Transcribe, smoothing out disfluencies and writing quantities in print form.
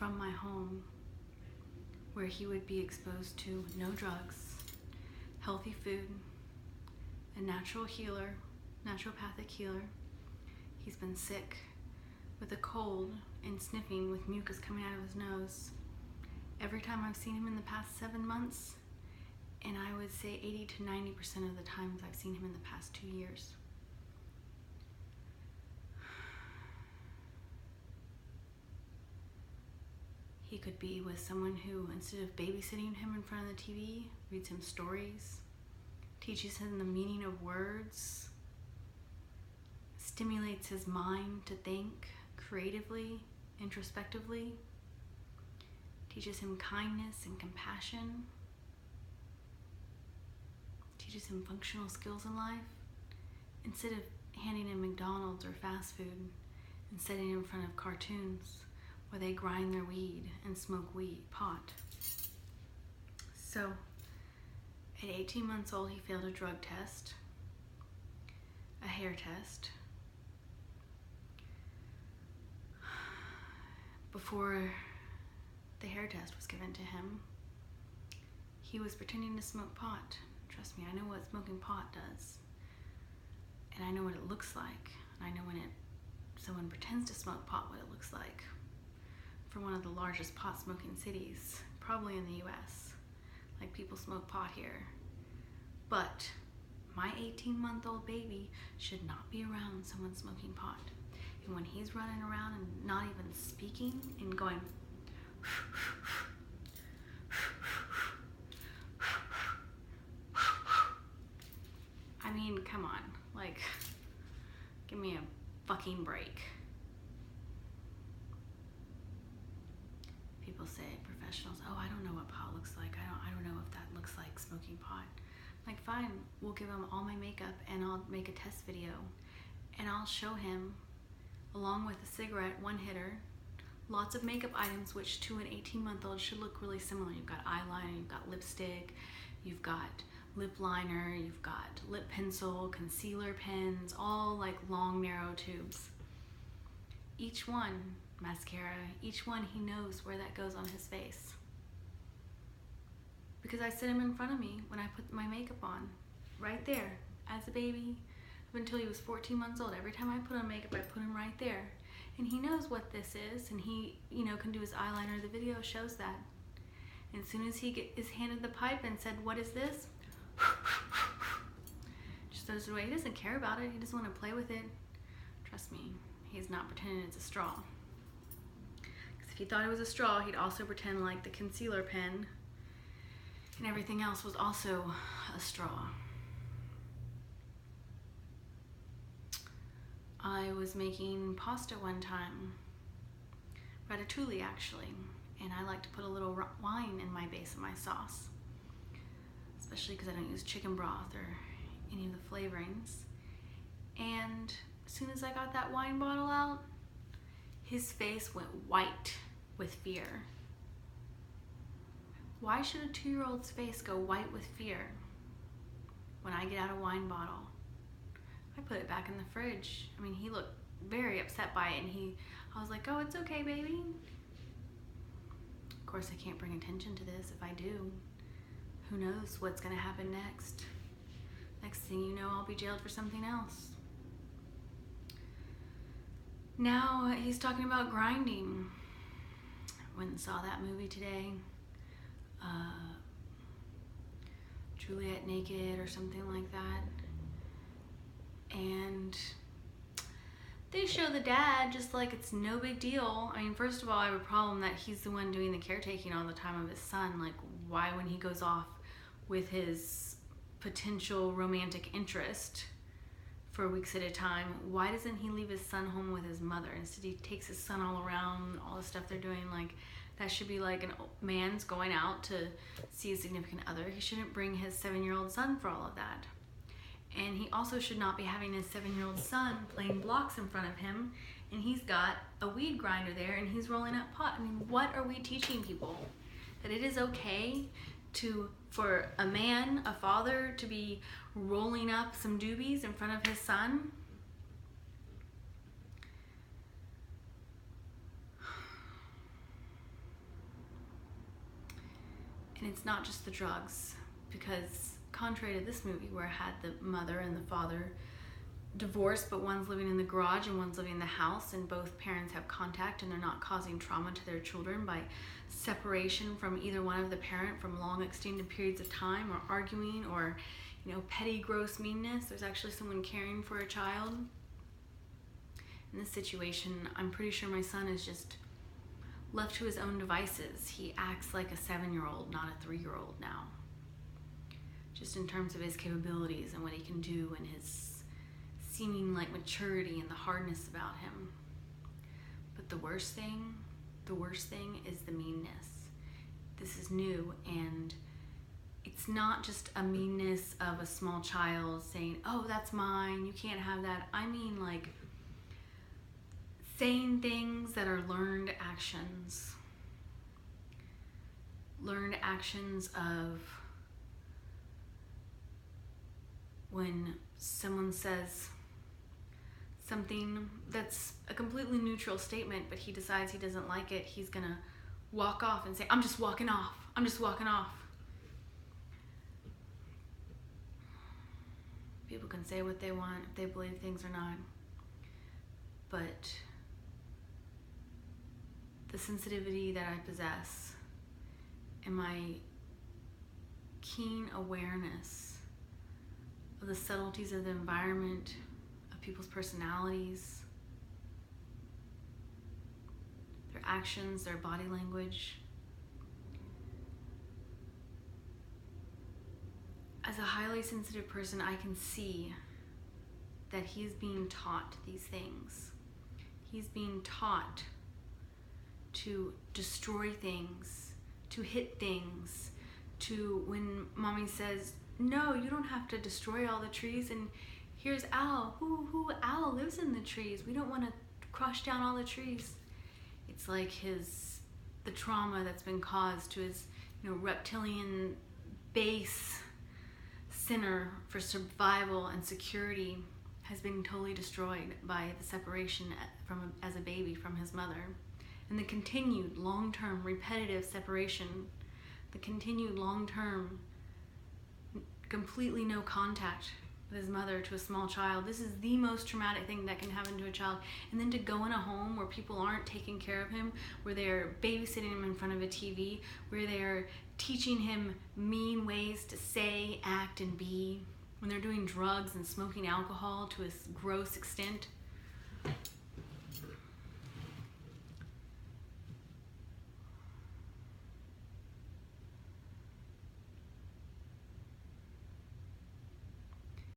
from my home, where he would be exposed to no drugs, healthy food, a natural healer, naturopathic healer. He's been sick with a cold and sniffing with mucus coming out of his nose every time I've seen him in the past 7 months, and I would say 80 to 90% of the times I've seen him in the past 2 years. He could be with someone who, instead of babysitting him in front of the TV, reads him stories, teaches him the meaning of words, stimulates his mind to think creatively, introspectively, teaches him kindness and compassion, teaches him functional skills in life, instead of handing him McDonald's or fast food and setting him in front of cartoons where they grind their weed and smoke pot. So, at 18 months old, he failed a drug test, a hair test. Before the hair test was given to him, he was pretending to smoke pot. Trust me, I know what smoking pot does. And I know what it looks like. I know when someone pretends to smoke pot, what it looks like. For one of the largest pot smoking cities, probably in the US. Like, people smoke pot here. But my 18-month-old baby should not be around someone smoking pot. And when he's running around and not even speaking and going, I mean, come on, like, give me a fucking break. People say, professionals, oh, I don't know what pot looks like. I don't know if that looks like smoking pot. I'm like, fine, we'll give him all my makeup and I'll make a test video and I'll show him, along with a cigarette, one hitter, lots of makeup items which to an 18-month-old should look really similar. You've got eyeliner, you've got lipstick, you've got lip liner, you've got lip pencil, concealer pens, all like long, narrow tubes. Each one, mascara, each one, he knows where that goes on his face. Because I sit him in front of me when I put my makeup on, right there, as a baby, up until he was 14 months old. Every time I put on makeup, I put him right there. And he knows what this is, and he, can do his eyeliner. The video shows that. And as soon as he is handed the pipe and said, what is this? Just throws it away. He doesn't care about it. He doesn't want to play with it. Trust me, he's not pretending it's a straw. Because if he thought it was a straw, he'd also pretend like the concealer pen and everything else was also a straw. I was making pasta one time, ratatouille actually, and I like to put a little wine in my base of my sauce, especially because I don't use chicken broth or any of the flavorings. And as soon as I got that wine bottle out, his face went white with fear. Why should a 2-year-old's face go white with fear when I get out a wine bottle? I put it back in the fridge. I mean, he looked very upset by it, and I was like, oh, it's okay, baby. Of course, I can't bring attention to this. If I do, who knows what's gonna happen next? Next thing you know, I'll be jailed for something else. Now he's talking about grinding. Went and saw that movie today. Juliet Naked or something like that. And they show the dad just like it's no big deal. I mean, first of all, I have a problem that he's the one doing the caretaking all the time of his son. Like, why, when he goes off with his potential romantic interest for weeks at a time, why doesn't he leave his son home with his mother? Instead, he takes his son all around, all the stuff they're doing. Like, that should be like a man's going out to see a significant other. He shouldn't bring his 7-year-old son for all of that. And he also should not be having his 7-year-old son playing blocks in front of him, and he's got a weed grinder there and he's rolling up pot. I mean, what are we teaching people? That it is okay for a man, a father, to be rolling up some doobies in front of his son? And it's not just the drugs, because contrary to this movie where it had the mother and the father divorced, but one's living in the garage and one's living in the house, and both parents have contact and they're not causing trauma to their children by separation from either one of the parent from long extended periods of time, or arguing, or petty gross meanness. There's actually someone caring for a child. In this situation, I'm pretty sure my son is just left to his own devices. He acts like a 7-year-old, not a 3-year-old now, just in terms of his capabilities and what he can do, and his seeming like maturity and the hardness about him. But the worst thing is the meanness. This is new, and it's not just a meanness of a small child saying, oh, that's mine, you can't have that. I mean, like, saying things that are learned actions. Learned actions of when someone says something that's a completely neutral statement, but he decides he doesn't like it, he's gonna walk off and say, I'm just walking off. People can say what they want if they believe things or not, but the sensitivity that I possess and my keen awareness of the subtleties of the environment, of people's personalities, their actions, their body language. As a highly sensitive person, I can see that he's being taught these things. He's being taught to destroy things, to hit things, to, when mommy says, no, you don't have to destroy all the trees, and here's Al. Who Al lives in the trees. We don't want to crush down all the trees. It's like the trauma that's been caused to his, reptilian base center for survival and security has been totally destroyed by the separation as a baby from his mother. And the continued long-term repetitive separation, the continued long-term completely no contact with his mother to a small child. This is the most traumatic thing that can happen to a child. And then to go in a home where people aren't taking care of him, where they're babysitting him in front of a TV, where they're teaching him mean ways to say, act, and be, when they're doing drugs and smoking alcohol to a gross extent.